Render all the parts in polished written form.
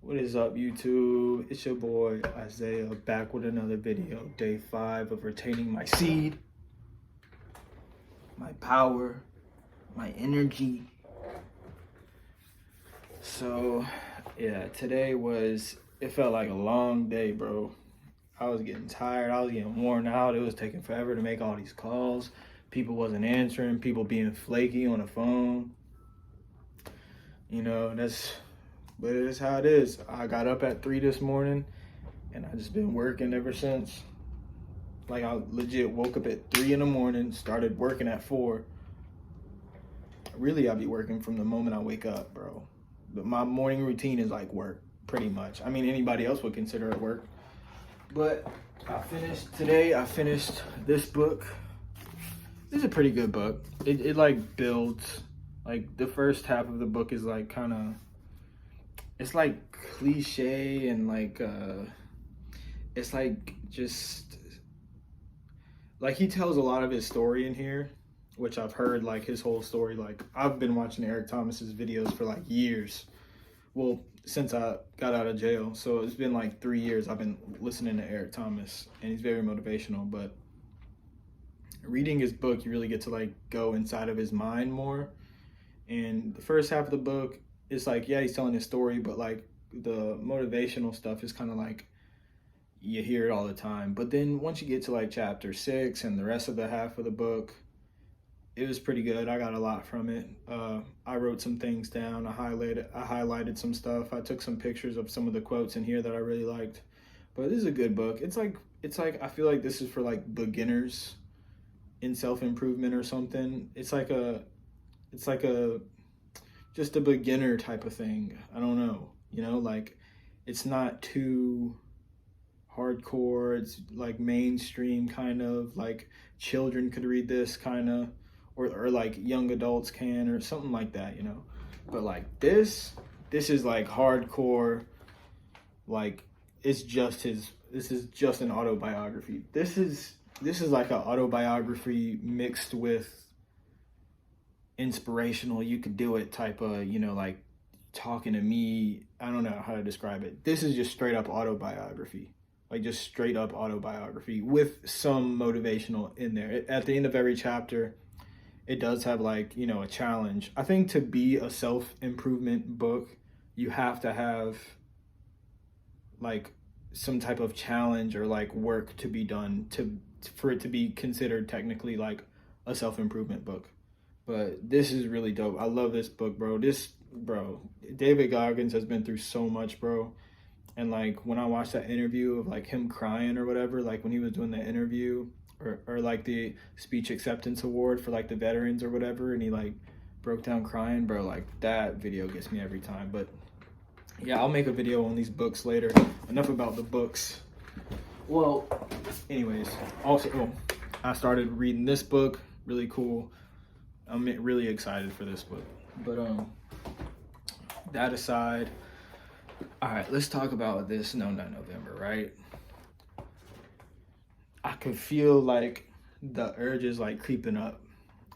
What is up, YouTube? It's your boy Isaiah back with another video. Day 5 of retaining my seed, my power, my energy. So, yeah, it felt like a long day, bro. I was getting tired. I was getting worn out. It was taking forever to make all these calls. People wasn't answering. People being flaky on the phone. But it is how it is. I got up at 3 this morning and I just been working ever since. Like, I legit woke up at 3 in the morning, started working at 4. Really, I'll be working from the moment I wake up, bro. But my morning routine is like work, pretty much. I mean, anybody else would consider it work. But I finished this book. This is a pretty good book. It like builds, like the first half of the book is like kind of, it's like cliche and like it's like just like he tells a lot of his story in here, which I've heard like his whole story. Like, I've been watching Eric Thomas's videos for like years. Well, since I got out of jail, so it's been like 3 years I've been listening to Eric Thomas, and he's very motivational. But reading his book, you really get to like go inside of his mind more. And the first half of the book, it's like, yeah, he's telling his story, but like the motivational stuff is kind of like, you hear it all the time. But then once you get to like chapter 6 and the rest of the half of the book, it was pretty good. I got a lot from it. I wrote some things down. I highlighted some stuff. I took some pictures of some of the quotes in here that I really liked. But this is a good book. It's like I feel like this is for like beginners in self-improvement or something. It's like a just a beginner type of thing. I don't know, like it's not too hardcore. It's like mainstream, kind of like children could read this kind of, or like young adults can, or something like that, But like this is like hardcore. Like, this is just an autobiography. This is like an autobiography mixed with inspirational, you could do it type of, like talking to me. I don't know how to describe it. This is just straight up autobiography, like just straight up autobiography with some motivational in there. At the end of every chapter, it does have like, a challenge. I think to be a self-improvement book, you have to have like some type of challenge or like work to be done for it to be considered technically like a self-improvement book. But this is really dope. I love this book, bro. David Goggins has been through so much, bro. And like when I watched that interview of like him crying or whatever, like when he was doing the interview or like the speech acceptance award for like the veterans or whatever, and he like broke down crying, bro, like that video gets me every time. But yeah, I'll make a video on these books later. Enough about the books. Well, anyways, also, I started reading this book. Really cool. I'm really excited for this book. But that aside, all right, let's talk about this No Nut November, right? I could feel like the urges like creeping up.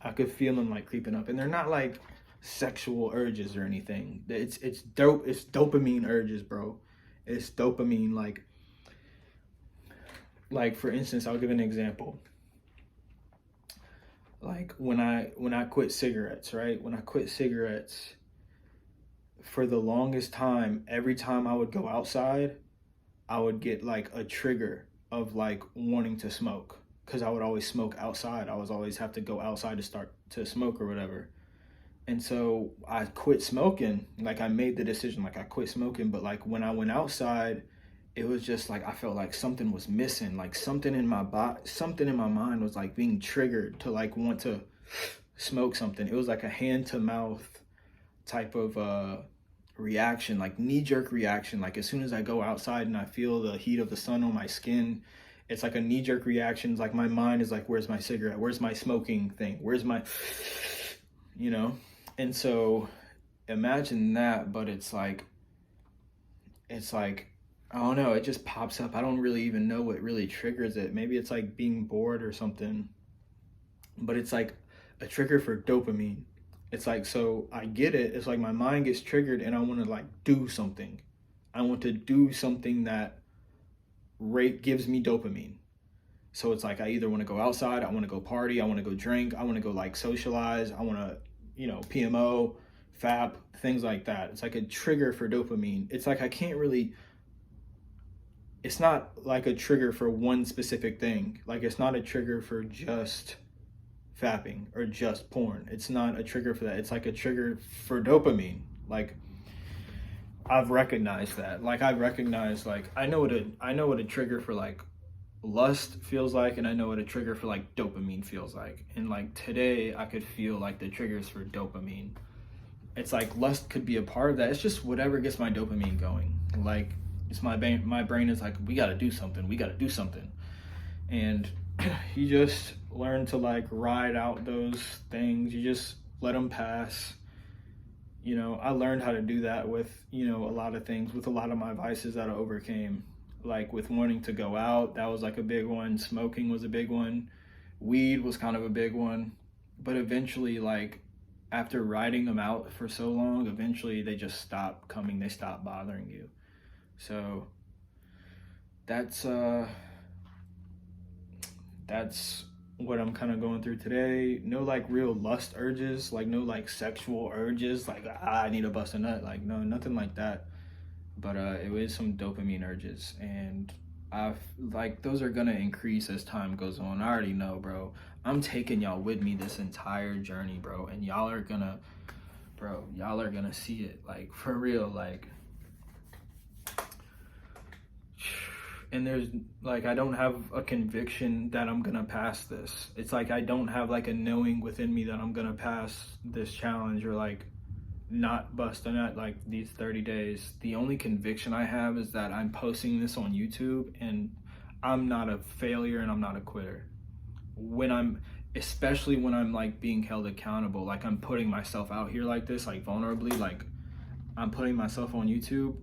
I could feel them like creeping up, and they're not like sexual urges or anything. It's dopamine urges, bro. It's dopamine. Like for instance, I'll give an example. Like when I quit cigarettes, right? When I quit cigarettes, for the longest time, every time I would go outside, I would get like a trigger of like wanting to smoke, because I would always smoke outside. I was always have to go outside to start to smoke or whatever. And so I quit smoking. Like, I made the decision, like I quit smoking, but like when I went outside, it was just like I felt like something was missing, like something in my mind was like being triggered to like want to smoke something. It was like a hand to mouth type of reaction, like knee-jerk reaction. Like as soon as I go outside and I feel the heat of the sun on my skin, it's like a knee-jerk reaction. It's like my mind is like, where's my cigarette? Where's my smoking thing? Where's my, And so imagine that, but it's like I don't know, it just pops up. I don't really even know what really triggers it. Maybe it's like being bored or something, but it's like a trigger for dopamine. It's like, so I get it. It's like my mind gets triggered and I want to like do something. I want to do something that gives me dopamine. So it's like I either want to go outside, I want to go party, I want to go drink, I want to go like socialize, I want to, PMO, FAP, things like that. It's like a trigger for dopamine. It's like I can't really, it's not like a trigger for one specific thing. Like it's not a trigger for just fapping or just porn. It's not a trigger for that. It's like a trigger for dopamine. Like I've recognized that. Like I recognize, like I know what a trigger for like lust feels like, and I know what a trigger for like dopamine feels like. And like today I could feel like the triggers for dopamine. It's like lust could be a part of that. It's just whatever gets my dopamine going. Like it's my brain is like, we got to do something. And you just learn to like ride out those things. You just let them pass. I learned how to do that with, a lot of things, with a lot of my vices that I overcame. Like with wanting to go out, that was like a big one. Smoking was a big one. Weed was kind of a big one. But eventually, like after riding them out for so long, eventually they just stop coming. They stop bothering you. So that's what I'm kind of going through today. No like real lust urges, like no like sexual urges, like I need to bust a nut, like no, nothing like that. But it was some dopamine urges, and I've like those are gonna increase as time goes on. I already know, bro. I'm taking y'all with me this entire journey, bro, and y'all are gonna see it, like for real, like. And there's like, I don't have a conviction that I'm gonna pass this. It's like I don't have like a knowing within me that I'm gonna pass this challenge or like not bust a nut like these 30 days. The only conviction I have is that I'm posting this on YouTube and I'm not a failure and I'm not a quitter. Especially when I'm like being held accountable, like I'm putting myself out here like this, like vulnerably, like I'm putting myself on YouTube.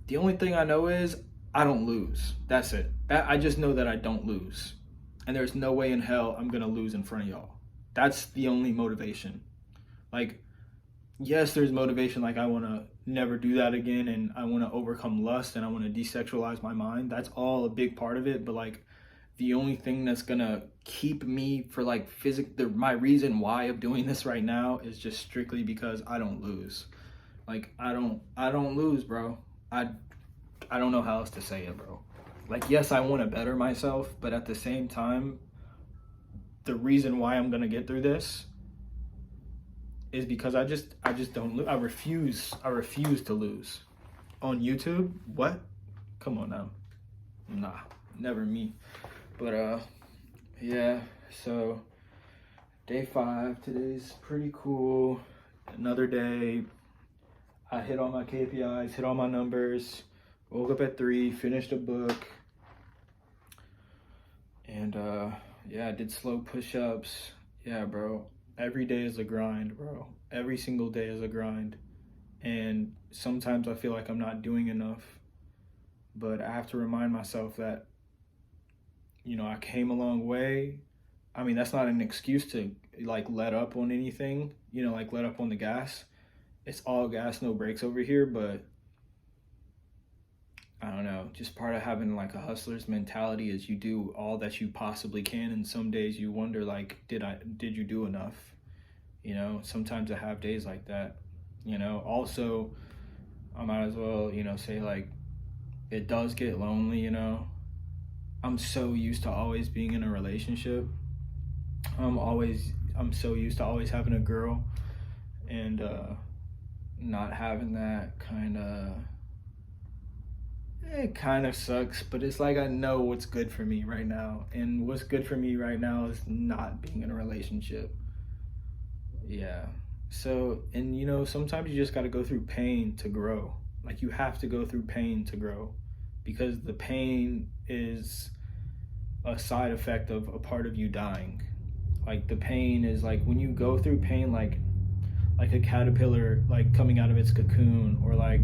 The only thing I know is I don't lose. That's it. I just know that I don't lose. And there's no way in hell I'm gonna lose in front of y'all. That's the only motivation. Like, yes, there's motivation, like I wanna never do that again, and I wanna overcome lust, and I wanna desexualize my mind. That's all a big part of it, but like the only thing that's gonna keep me for like my reason why of doing this right now is just strictly because I don't lose. Like I don't lose, bro. I don't know how else to say it, bro. Like, yes, I want to better myself, but at the same time, the reason why I'm going to get through this is because I just don't lose. I refuse to lose. On YouTube? What? Come on now. Nah, never me. But, yeah, so day 5, today's pretty cool. Another day. I hit all my KPIs, hit all my numbers. Woke up at 3, finished a book, and yeah, I did slow push-ups. Yeah, bro, every day is a grind, bro. Every single day is a grind, and sometimes I feel like I'm not doing enough, but I have to remind myself that, I came a long way. I mean, that's not an excuse to like let up on anything, like let up on the gas. It's all gas, no brakes over here, but I don't know, just part of having like a hustler's mentality is you do all that you possibly can, and some days you wonder like, did you do enough? Sometimes I have days like that. Also I might as well, say like it does get lonely, I'm so used to always being in a relationship. I'm so used to always having a girl, and not having that it kind of sucks, but it's like I know what's good for me right now, and what's good for me right now is not being in a relationship. Yeah. So, and sometimes you just got to go through pain to grow. Like you have to go through pain to grow, because the pain is a side effect of a part of you dying. Like the pain is like when you go through pain, like a caterpillar like coming out of its cocoon, or like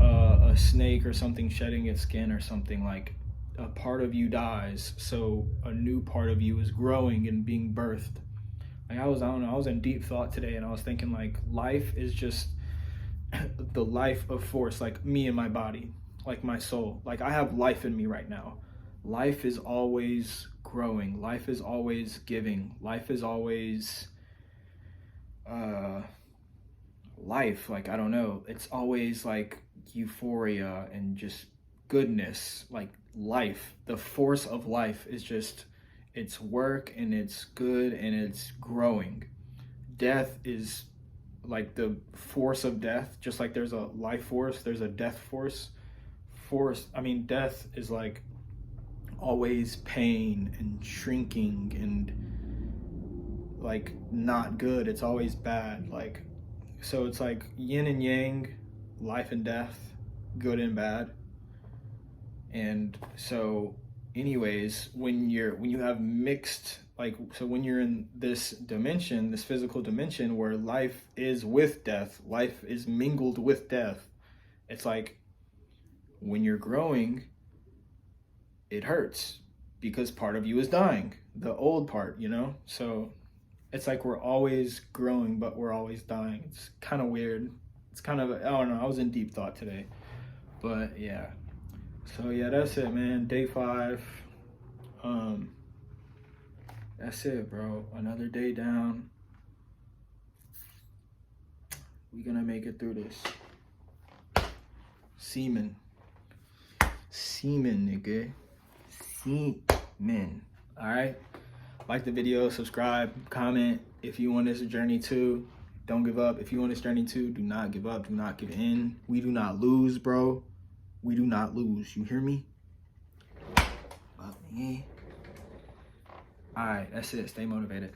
a snake or something shedding its skin or something, like a part of you dies, so a new part of you is growing and being birthed. Like I was in deep thought today, and I was thinking like life is just the life of force, like me and my body, like my soul. Like I have life in me right now. Life is always growing. Life is always giving. Life is always life. Like, I don't know. It's always like euphoria and just goodness. Like life, the force of life is just, it's work and it's good and it's growing. Death is like the force of death. Just like there's a life force, there's a death force. Death is like always pain and shrinking and like not good. It's always bad. Like, so it's like yin and yang, life and death, good and bad. And so anyways, when you have mixed, like, so when you're in this dimension, this physical dimension where life is with death, life is mingled with death, it's like when you're growing, it hurts because part of you is dying, the old part, you know? So it's like we're always growing, but we're always dying. It's kind of weird. It's kind of, I don't know, I was in deep thought today. But yeah. So yeah, that's it, man. Day 5. That's it, bro. Another day down. We gonna make it through this. Semen, nigga. Semen. All right. Like the video, subscribe, comment. If you want this journey too, don't give up. If you want this journey too, do not give up. Do not give in. We do not lose, bro. We do not lose. You hear me? All right, that's it. Stay motivated.